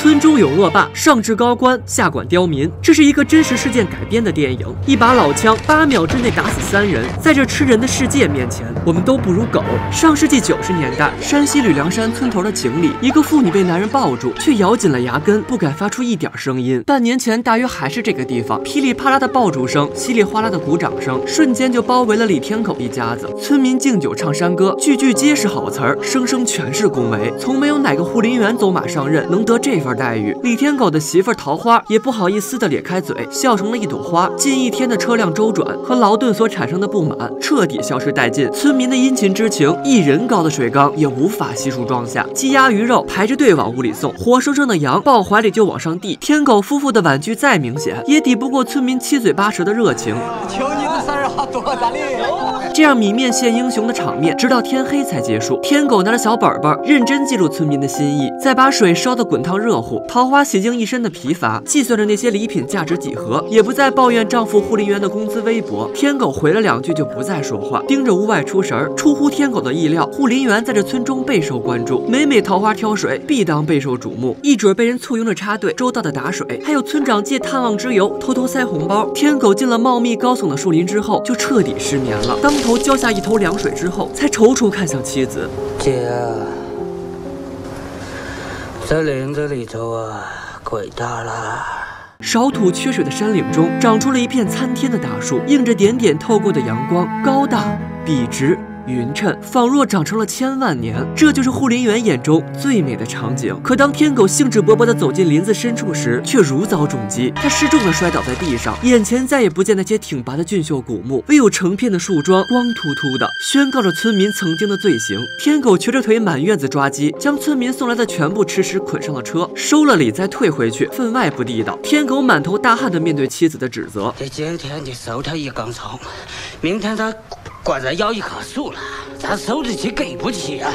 村中有恶霸，上至高官，下管刁民。这是一个真实事件改编的电影。一把老枪，8秒之内打死3人，在这吃人的世界面前，我们都不如狗。上世纪90年代，山西吕梁山村头的井里，一个妇女被男人抱住，却咬紧了牙根，不敢发出一点声音。半年前，大约还是这个地方，噼里啪啦的爆竹声，稀里哗啦的鼓掌声，瞬间就包围了李天狗一家子。村民敬酒唱山歌，句句皆是好词儿，声声全是恭维。从没有哪个护林员走马上任能得这份待遇。李天狗的媳妇桃花也不好意思的咧开嘴，笑成了一朵花。近一天的车辆周转和劳顿所产生的不满彻底消失殆尽。村民的殷勤之情，1人高的水缸也无法悉数装下。鸡鸭鱼肉排着队往屋里送，活生生的羊抱怀里就往上递。天狗夫妇的婉拒再明显，也抵不过村民七嘴八舌的热情。求你的30号多大力！这样米面现英雄的场面，直到天黑才结束。天狗拿着小本本，认真记录村民的心意，再把水烧得滚烫热乎。桃花洗净一身的疲乏，计算着那些礼品价值几何，也不再抱怨丈夫护林员的工资微薄。天狗回了2句就不再说话，盯着屋外出神儿。出乎天狗的意料，护林员在这村中备受关注，每桃花挑水必当备受瞩目，一准被人簇拥着插队，周到的打水，还有村长借探望之由偷偷塞红包。天狗进了茂密高耸的树林之后，就彻底失眠了。当头浇下一头凉水之后，才踌躇看向妻子。姐啊，这林子里头啊，鬼大了。少土缺水的山岭中，长出了一片参天的大树，映着点点透过的阳光，高大笔直匀称，仿若长成了1000万年。这就是护林员眼中最美的场景。可当天狗兴致勃勃地走进林子深处时，却如遭重击，他失重地摔倒在地上，眼前再也不见那些挺拔的俊秀古木，唯有成片的树桩光秃秃的，宣告着村民曾经的罪行。天狗瘸着腿满院子抓鸡，将村民送来的全部吃食捆上了车，收了礼再退回去，分外不地道。天狗满头大汗地面对妻子的指责：这今天你收他一根葱，明天他管着要一棵树了，咱收得起给不起啊！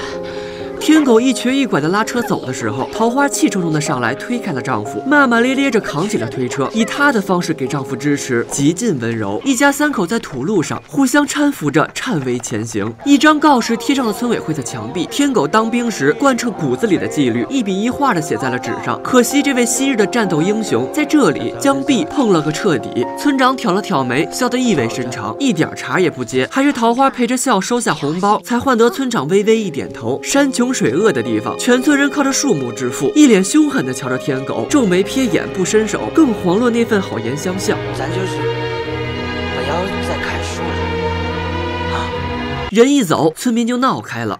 天狗一瘸一拐地拉车走的时候，桃花气冲冲地上来推开了丈夫，骂骂咧咧着扛起了推车，以她的方式给丈夫支持，极尽温柔。一家3口在土路上互相搀扶着颤巍前行。一张告示贴上了村委会的墙壁，天狗当兵时贯彻骨子里的纪律，一笔一画地写在了纸上。可惜这位昔日的战斗英雄在这里将壁碰了个彻底。村长挑了挑眉，笑得意味深长，一点茬也不接。还是桃花陪着笑收下红包，才换得村长微微一点头。山穷水恶的地方，全村人靠着树木致富，一脸凶狠地瞧着天狗，皱眉瞥眼不伸手，更遑论那份好言相向。咱就是不要再砍树了啊！人一走，村民就闹开了。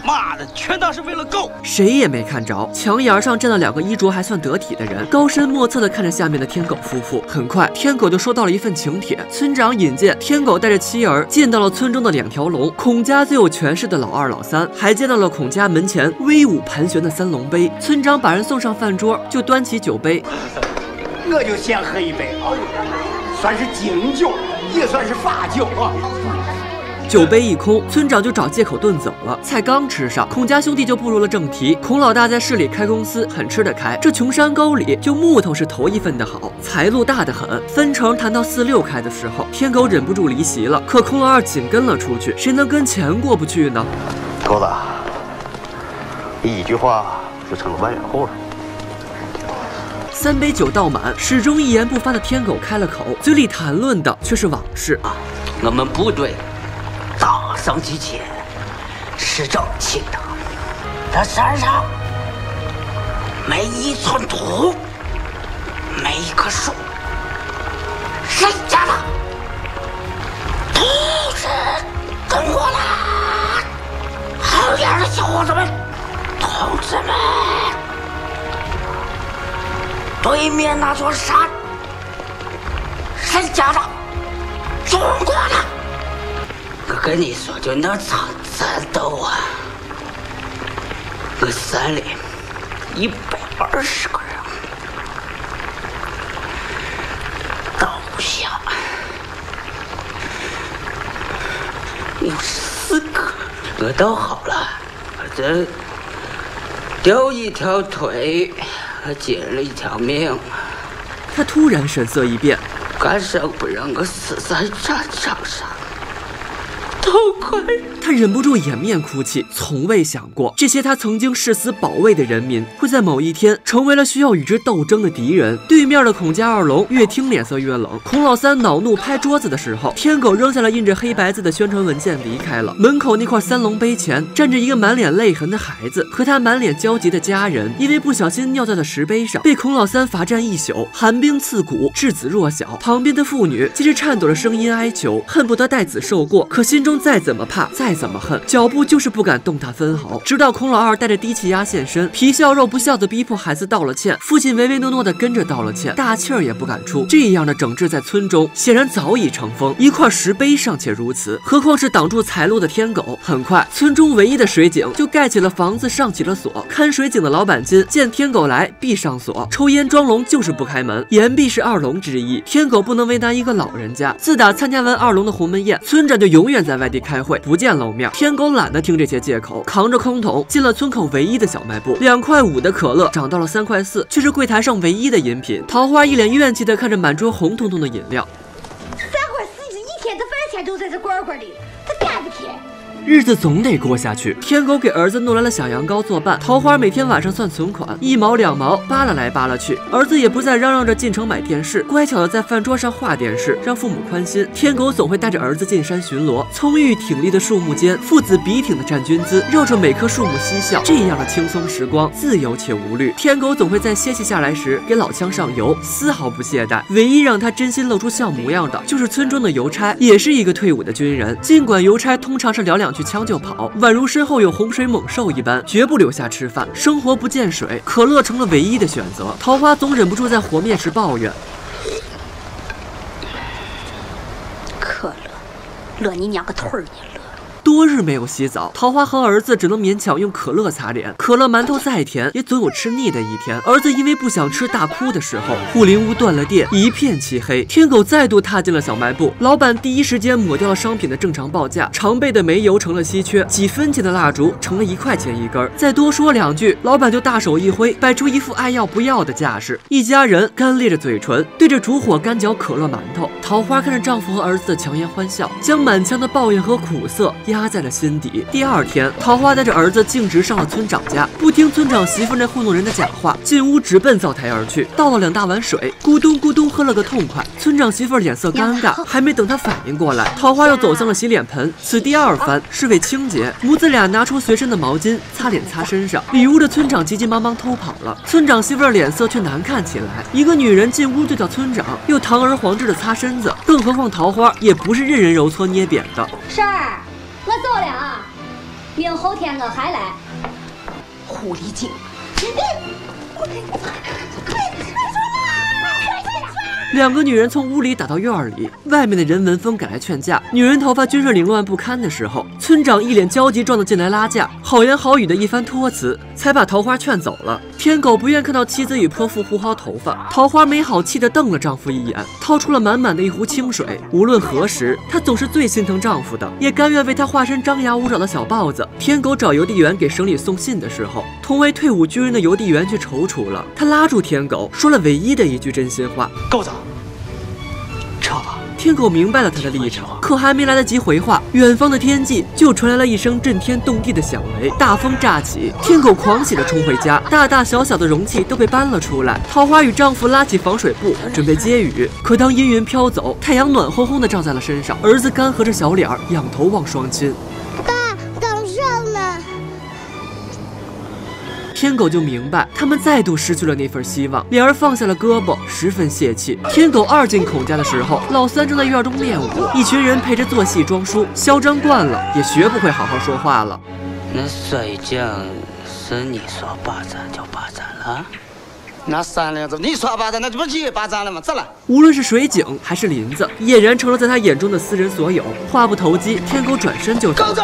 妈的，全当是为了够！谁也没看着，墙沿上站了2个衣着还算得体的人，高深莫测地看着下面的天狗夫妇。很快，天狗就收到了一份请帖，村长引荐天狗带着妻儿见到了村中的2条龙，孔家最有权势的老2、老3，还见到了孔家门前威武盘旋的3龙杯。村长把人送上饭桌，就端起酒杯，我就先喝一杯，算是敬酒，也算是罚酒啊。酒杯一空，村长就找借口遁走了。菜刚吃上，孔家兄弟就步入了正题。孔老大在市里开公司，很吃得开。这穷山沟里，就木头是头一份的好，财路大得很。分成谈到4、6开的时候，天狗忍不住离席了。可孔老二紧跟了出去，谁能跟钱过不去呢？狗子，一句话就成了万元户了。3杯酒倒满，始终一言不发的天狗开了口，嘴里谈论的却是往事啊。我们部队打上几天是正气的，这山上每一寸土，每一棵树，谁家的都是中国啦！好点的小伙子们、同志们，对面那座山，谁家的？中国的！我跟你说，就那场战斗啊，那山里120个人，倒下有4个，我倒好了，我这掉一条腿，捡了一条命。他突然神色一变，干生不让我死在战场上，痛快！他忍不住掩面哭泣，从未想过这些他曾经誓死保卫的人民，会在某一天成为了需要与之斗争的敌人。对面的孔家二龙越听脸色越冷，孔老三恼怒拍桌子的时候，天狗扔下了印着黑白字的宣传文件离开了。门口那块三龙碑前站着一个满脸泪痕的孩子和他满脸焦急的家人，因为不小心尿在了石碑上，被孔老三罚站一宿，寒冰刺骨，稚子弱小。旁边的妇女借着颤抖的声音哀求，恨不得代子受过，可心中再怎么怕，再怎么恨，脚步就是不敢动弹分毫。直到孔老二带着低气压现身，皮笑肉不笑的逼迫孩子道了歉，父亲唯唯诺诺的跟着道了歉，大气儿也不敢出。这样的整治在村中显然早已成风，一块石碑尚且如此，何况是挡住财路的天狗。很快，村中唯一的水井就盖起了房子，上起了锁。看水井的老板金见天狗来，必上锁。抽烟装聋就是不开门，言必是二龙之意。天狗不能为难一个老人家。自打参加完二龙的鸿门宴，村长就永远在外地开会，不见露面。天狗懒得听这些借口，扛着空桶进了村口唯一的小卖部，2块5的可乐涨到了3块4，却是柜台上唯一的饮品。桃花一脸怨气的看着满桌红彤彤的饮料，3块4一天的饭钱都在这罐罐里，他干不起。日子总得过下去。天狗给儿子弄来了小羊羔作伴，桃花每天晚上算存款，1毛2毛扒拉来扒拉去。儿子也不再嚷嚷着进城买电视，乖巧的在饭桌上画电视，让父母宽心。天狗总会带着儿子进山巡逻，葱郁挺立的树木间，父子笔挺的站军姿，绕着每棵树木嬉笑。这样的轻松时光，自由且无虑。天狗总会在歇息下来时给老枪上油，丝毫不懈怠。唯一让他真心露出笑模样的，就是村中的邮差，也是一个退伍的军人。尽管邮差通常是聊2句枪就跑，宛如身后有洪水猛兽一般，绝不留下吃饭。生活不见水，可乐成了唯一的选择。桃花总忍不住在和面时抱怨：可乐，乐你娘个腿儿，你乐！多日没有洗澡，桃花和儿子只能勉强用可乐擦脸。可乐馒头再甜，也总有吃腻的一天。儿子因为不想吃大哭的时候，护林屋断了电，一片漆黑。天狗再度踏进了小卖部，老板第一时间抹掉了商品的正常报价，常备的煤油成了稀缺，几分钱的蜡烛成了1块钱一根。再多说2句，老板就大手一挥，摆出一副爱要不要的架势。一家人干裂着嘴唇，对着烛火干嚼可乐馒头。桃花看着丈夫和儿子的强颜欢笑，将满腔的抱怨和苦涩压在了心底。第2天，桃花带着儿子径直上了村长家，不听村长媳妇那糊弄人的假话，进屋直奔灶台而去，倒了2大碗水，咕咚咕咚喝了个痛快。村长媳妇脸色尴尬，还没等她反应过来，桃花又走向了洗脸盆。此第2番是为清洁，母子俩拿出随身的毛巾擦脸擦身上。里屋的村长急急忙忙偷跑了，村长媳妇脸色却难看起来。一个女人进屋就叫村长，又堂而皇之的擦身子，更何况桃花也不是任人揉搓捏扁的。婶儿，我走了啊，明后天我还来。狐狸精！2个女人从屋里打到院里，外面的人闻风赶来劝架。女人头发均是凌乱不堪的时候，村长一脸焦急撞了进来拉架，好言好语的一番托辞，才把桃花劝走了。天狗不愿看到妻子与泼妇互薅头发，桃花没好气的瞪了丈夫一眼，掏出了满满的一壶清水。无论何时，她总是最心疼丈夫的，也甘愿为他化身张牙舞爪的小豹子。天狗找邮递员给省里送信的时候，同为退伍军人的邮递员却踌躇了。他拉住天狗，说了唯一的一句真心话：狗子，撤吧。天狗明白了他的立场，可还没来得及回话，远方的天际就传来了一声震天动地的响雷，大风乍起，天狗狂喜地冲回家，大大小小的容器都被搬了出来。桃花与丈夫拉起防水布准备接雨，可当阴云飘走，太阳暖烘烘地照在了身上，儿子干涸着小脸儿，仰头望双亲。爸，等上呢。天狗就明白，他们再度失去了那份希望，脸儿放下了胳膊，十分泄气。天狗2进孔家的时候，老三正在院中练武，一群人陪着做戏装书，嚣张惯了，也学不会好好说话了。那摔跤是你说霸占就霸占了？那3两子，你说霸占，那这不也霸占了吗？咋了？无论是水井还是林子，俨然成了在他眼中的私人所有。话不投机，天狗转身就走。狗子，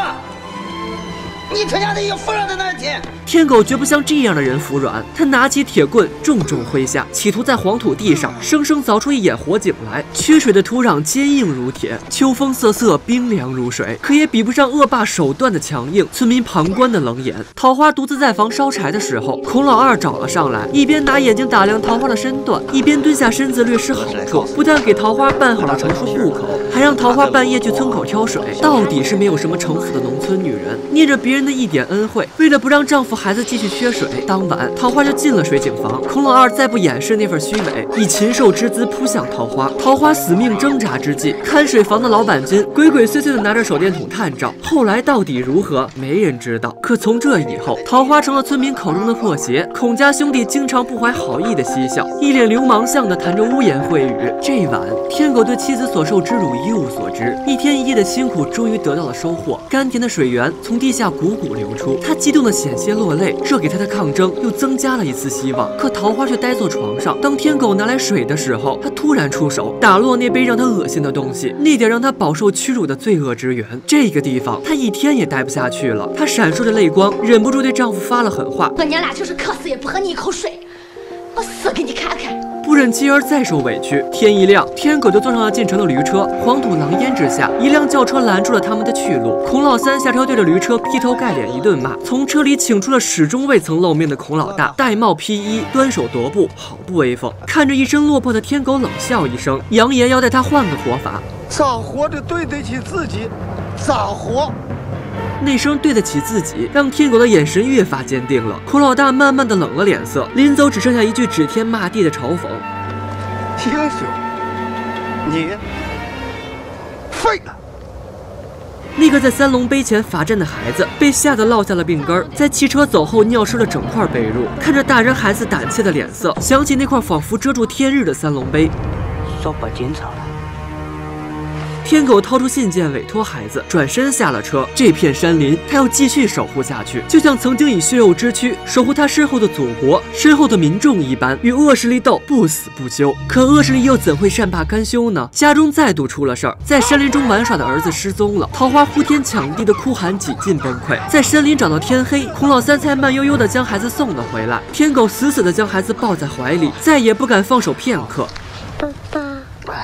你他娘的有服软的那一天！天狗绝不向这样的人服软，他拿起铁棍重重挥下，企图在黄土地上生生凿出一眼火井来。缺水的土壤坚硬如铁，秋风瑟瑟，冰凉如水，可也比不上恶霸手段的强硬，村民旁观的冷眼。桃花独自在房烧柴的时候，孔老二找了上来，一边拿眼睛打量桃花的身段，一边蹲下身子略施好处，不但给桃花办好了成熟户口，还让桃花半夜去村口挑水。到底是没有什么城府的农村女人，念着别人的一点恩惠，为了不让丈夫孩子继续缺水，当晚桃花就进了水井房。孔老二再不掩饰那份虚伪，以禽兽之姿扑向桃花。桃花死命挣扎之际，看水房的老板君鬼鬼祟祟的拿着手电筒探照。后来到底如何，没人知道。可从这以后，桃花成了村民口中的破鞋。孔家兄弟经常不怀好意的嬉笑，一脸流氓相的谈着污言秽语。这晚，天狗对妻子所受之辱一无所知，一天一夜的辛苦终于得到了收获，甘甜的水源从地下汩汩流出。他激动的险些落泪，这给他的抗争又增加了一丝希望。可桃花却呆坐床上，当天狗拿来水的时候，他突然出手打落那杯让他恶心的东西，那点让他饱受屈辱的罪恶之源。这个地方他一天也待不下去了，他闪烁着泪光，忍不住对丈夫发了狠话：我娘俩就是渴死也不喝你一口水，我死给你看看！不忍妻儿再受委屈，天一亮，天狗就坐上了进城的驴车。黄土狼烟之下，一辆轿车拦住了他们的去路。孔老三下车对着驴车劈头盖脸一顿骂，从车里请出了始终未曾露面的孔老大，戴帽披衣，端手踱步，好不威风。看着一身落魄的天狗，冷笑一声，扬言要带他换个活法。咋活着对得起自己？咋活？那声对得起自己，让天狗的眼神越发坚定了。孔老大慢慢的冷了脸色，临走只剩下一句指天骂地的嘲讽：英雄，你废了。那个在三龙碑前罚站的孩子被吓得落下了病根，在汽车走后尿湿了整块被褥。看着大人孩子胆怯的脸色，想起那块仿佛遮住天日的三龙碑，说不清楚了。天狗掏出信件委托孩子，转身下了车。这片山林，他要继续守护下去，就像曾经以血肉之躯守护他身后的祖国、身后的民众一般，与恶势力斗，不死不休。可恶势力又怎会善罢甘休呢？家中再度出了事儿，在山林中玩耍的儿子失踪了。桃花呼天抢地的哭喊，几近崩溃。在山林找到天黑，孔老三才慢悠悠地将孩子送了回来。天狗死死地将孩子抱在怀里，再也不敢放手片刻。爸爸，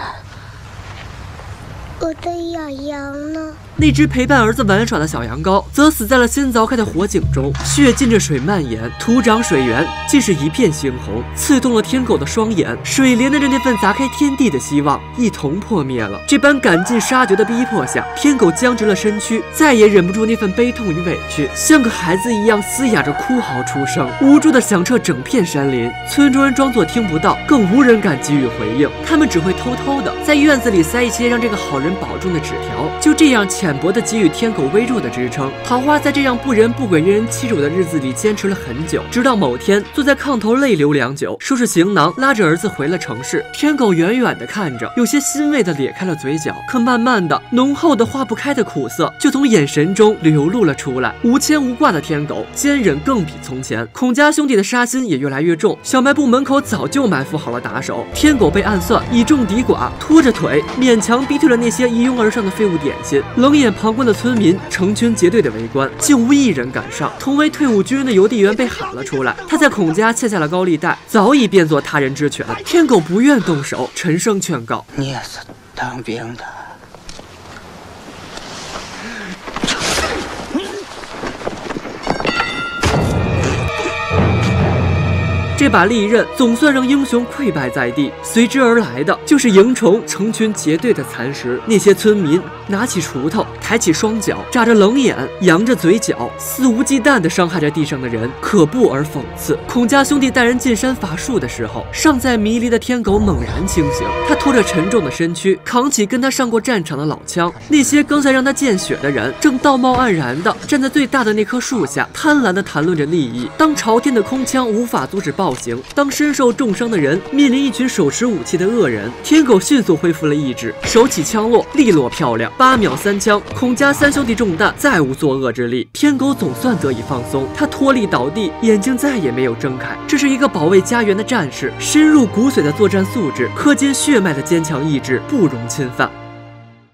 我的羊羊呢？那只陪伴儿子玩耍的小羊羔，则死在了新凿开的火井中，血浸着水蔓延，土长水源，竟是一片猩红，刺痛了天狗的双眼。水连带着那份砸开天地的希望，一同破灭了。这般赶尽杀绝的逼迫下，天狗僵直了身躯，再也忍不住那份悲痛与委屈，像个孩子一样嘶哑着哭嚎出声，无助地响彻整片山林。村中人装作听不到，更无人敢给予回应，他们只会偷偷地在院子里塞一些让这个好人保重的纸条，就这样浅薄地给予天狗微弱的支撑。桃花在这样不人不鬼、任人欺辱的日子里坚持了很久，直到某天坐在炕头泪流良久，收拾行囊，拉着儿子回了城市。天狗远远地看着，有些欣慰地咧开了嘴角，可慢慢的，浓厚的化不开的苦涩就从眼神中流露了出来。无牵无挂的天狗，坚忍更比从前。孔家兄弟的杀心也越来越重，小卖部门口早就埋伏好了打手。天狗被暗算，以众抵寡，拖着腿勉强逼退了那些一拥而上的废物点心。冷眼旁观的村民成群结队的围观，竟无一人敢上。同为退伍军人的邮递员被喊了出来，他在孔家欠下了高利贷，早已变作他人之犬。天狗不愿动手，沉声劝告：你也是当兵的。这把利刃总算让英雄溃败在地，随之而来的就是蝇虫成群结队的蚕食。那些村民拿起锄头，抬起双脚，眨着冷眼，扬着嘴角，肆无忌惮地伤害着地上的人，可怖而讽刺。孔家兄弟带人进山伐树的时候，尚在迷离的天狗猛然清醒，他拖着沉重的身躯，扛起跟他上过战场的老枪。那些刚才让他见血的人，正道貌岸然地站在最大的那棵树下，贪婪地谈论着利益。当朝天的空枪无法阻止暴行，当身受重伤的人面临一群手持武器的恶人，天狗迅速恢复了意志，手起枪落，利落漂亮，8秒3枪。孔家三兄弟中弹，再无作恶之力。天狗总算得以放松，他脱力倒地，眼睛再也没有睁开。这是一个保卫家园的战士，深入骨髓的作战素质，刻进血脉的坚强意志，不容侵犯。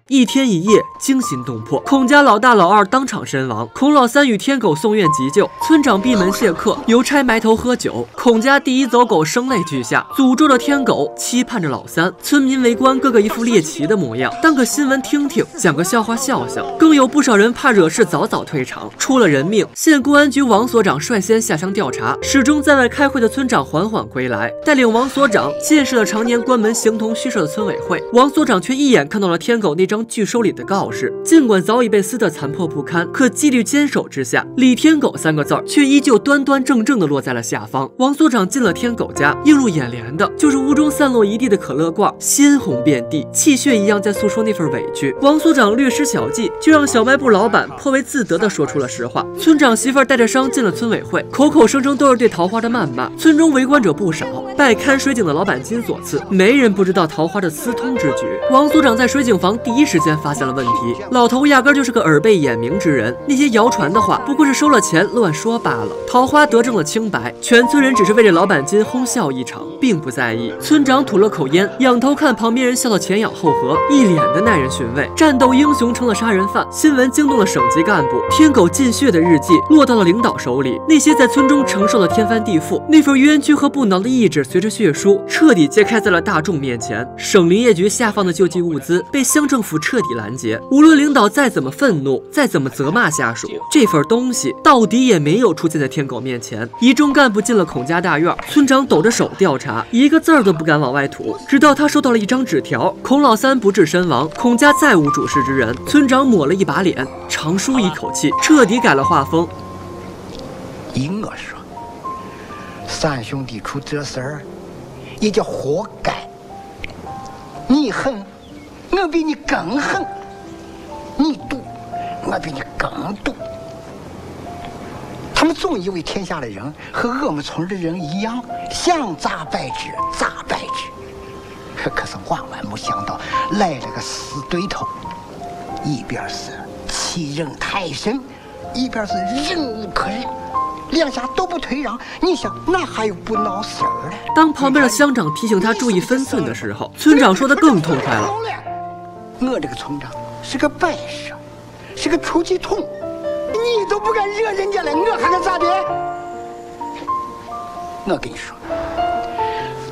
1天1夜，惊心动魄。孔家老大老二当场身亡，孔老三与天狗送院急救，村长闭门谢客，邮差埋头喝酒。孔家第一走狗声泪俱下，诅咒着天狗，期盼着老三。村民围观，个个一副猎奇的模样，当个新闻听听，讲个笑话笑笑。更有不少人怕惹事，早早退场。出了人命，县公安局王所长率先下乡调查，始终在外开会的村长缓缓归来，带领王所长见识了常年关门形同虚设的村委会。王所长却一眼看到了天狗那张拒收礼的告示，尽管早已被撕得残破不堪，可纪律坚守之下，李天狗3个字却依旧端端正正地落在了下方。王所长进了天狗家，映入眼帘的就是屋中散落一地的可乐罐，鲜红遍地，气血一样在诉说那份委屈。王所长略施小计，就让小卖部老板颇为自得地说出了实话。村长媳妇带着伤进了村委会，口口声声都是对桃花的谩骂。村中围观者不少，拜看水井的老板金所赐，没人不知道桃花的私通之举。王所长在水井房第一时间发现了问题，老头压根就是个耳背眼明之人，那些谣传的话不过是收了钱乱说罢了。桃花得证了清白，全村人只是为这老板金哄笑一场，并不在意。村长吐了口烟，仰头看旁边人笑得前仰后合，一脸的耐人寻味。战斗英雄成了杀人犯，新闻惊动了省级干部，天狗进血的日记落到了领导手里。那些在村中承受了天翻地覆，那份冤屈和不挠的意志，随着血书彻底揭开在了大众面前。省林业局下放的救济物资被乡政府彻底拦截，无论领导再怎么愤怒，再怎么责骂下属，这份东西到底也没有出现在天狗面前。一众干部进了孔家大院，村长抖着手调查，一个字儿都不敢往外吐，直到他收到了一张纸条：孔老三不治身亡，孔家再无主事之人。村长抹了一把脸，长舒一口气，彻底改了画风。依我说，三兄弟出这事儿，也叫活该。你恨，我比你更恨；你妒，我比你更妒。他们总以为天下的人和我们村的人一样，想咋败之咋败之。可是万万没想到，来了个死对头，一边是欺人太甚，一边是忍无可忍。两下都不退让，你想哪还有不闹事儿的？当旁边的乡长提醒他注意分寸的时候，村长说的更痛快了。我这个村长是个摆设，是个出气筒，你都不敢惹人家了，我还能咋的？我跟你说，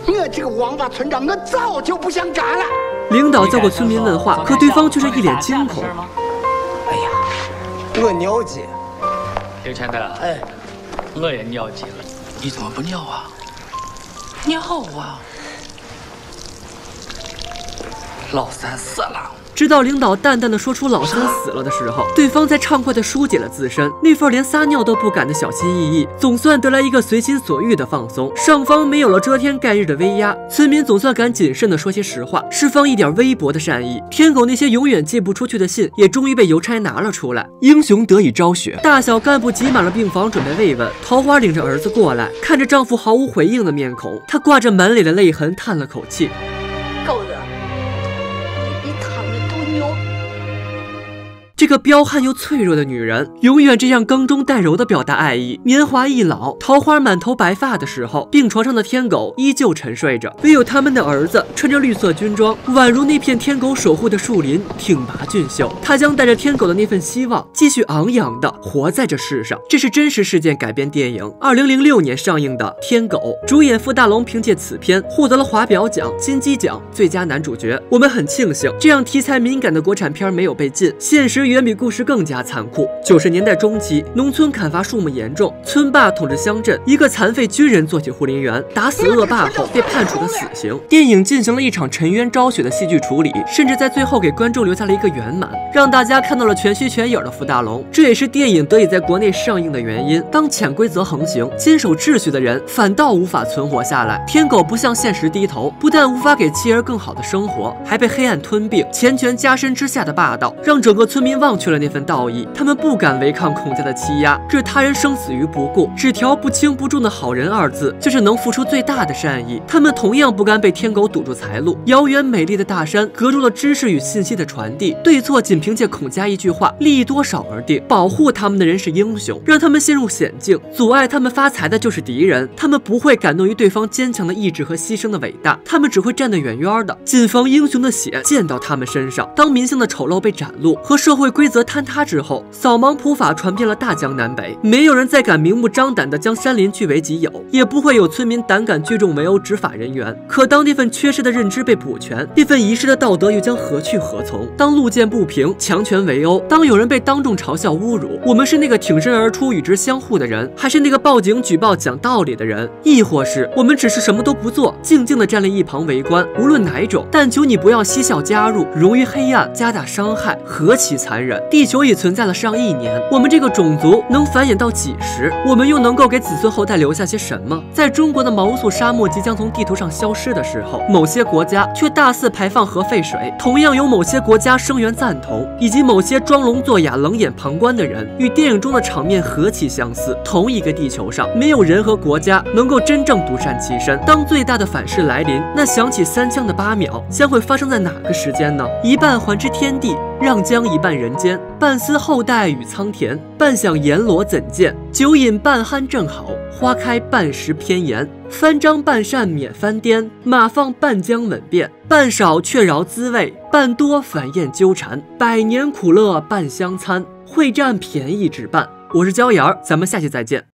我这个王八村长，我早就不想干了。领导叫过村民问话，可对方却是一脸惊恐。哎呀，我尿急。刘全德，哎。我也尿急了，你怎么不尿啊？尿啊！老三死了。直到领导淡淡的说出老三死了的时候，对方才畅快的疏解了自身，那份连撒尿都不敢的小心翼翼，总算得来一个随心所欲的放松。上方没有了遮天盖日的威压，村民总算敢谨慎的说些实话，释放一点微薄的善意。天狗那些永远寄不出去的信，也终于被邮差拿了出来。英雄得以昭雪，大小干部挤满了病房准备慰问。桃花领着儿子过来，看着丈夫毫无回应的面孔，她挂着满脸的泪痕，叹了口气。狗子，你躺着多牛！这个彪悍又脆弱的女人，永远这样刚中带柔的表达爱意。年华易老，桃花满头白发的时候，病床上的天狗依旧沉睡着，唯有他们的儿子穿着绿色军装，宛如那片天狗守护的树林，挺拔俊秀。他将带着天狗的那份希望，继续昂扬地活在这世上。这是真实事件改编电影，2006年上映的《天狗》，主演傅大龙凭借此片获得了华表奖、金鸡奖最佳男主角。我们很庆幸，这样题材敏感的国产片没有被禁，现实远比故事更加残酷。90年代中期，农村砍伐树木严重，村霸统治乡镇，一个残废军人做起护林员，打死恶霸后被判处了死刑。电影进行了一场沉冤昭雪的戏剧处理，甚至在最后给观众留下了一个圆满，让大家看到了全虚全影的傅大龙。这也是电影得以在国内上映的原因。当潜规则横行，坚守秩序的人反倒无法存活下来。天狗不向现实低头，不但无法给妻儿更好的生活，还被黑暗吞并。钱权加身之下的霸道，让整个村民民忘却了那份道义，他们不敢违抗孔家的欺压，置他人生死于不顾，只条不轻不重的好人二字，就是能付出最大的善意。他们同样不甘被天狗堵住财路，遥远美丽的大山隔住了知识与信息的传递，对错仅凭借孔家一句话，利益多少而定。保护他们的人是英雄，让他们陷入险境，阻碍他们发财的就是敌人。他们不会感动于对方坚强的意志和牺牲的伟大，他们只会站得远远的，谨防英雄的血溅到他们身上。当民性的丑陋被展露和社会规则坍塌之后，扫盲普法传遍了大江南北，没有人再敢明目张胆地将山林据为己有，也不会有村民胆敢聚众围殴执法人员。可当那份缺失的认知被补全，那份遗失的道德又将何去何从？当路见不平，强权围殴，当有人被当众嘲笑侮辱，我们是那个挺身而出与之相护的人，还是那个报警举报讲道理的人？亦或是我们只是什么都不做，静静地站在一旁围观？无论哪一种，但求你不要嬉笑加入，融于黑暗，加大伤害，何其残忍！地球已存在了上亿年，我们这个种族能繁衍到几时？我们又能够给子孙后代留下些什么？在中国的毛素沙漠即将从地图上消失的时候，某些国家却大肆排放核废水，同样有某些国家声援赞同，以及某些装聋作哑、冷眼旁观的人，与电影中的场面何其相似。同一个地球上，没有人和国家能够真正独善其身。当最大的反噬来临，那响起3枪的8秒将会发生在哪个时间呢？一半还之天地，让将一半人间。半思后代与苍田，半想阎罗怎见？酒饮半酣正好，花开半时偏言。翻张半扇免翻颠，马放半将稳变。半少却饶滋味，半多反厌纠缠。百年苦乐半相参，会占便宜只半。我是焦岩，咱们下期再见。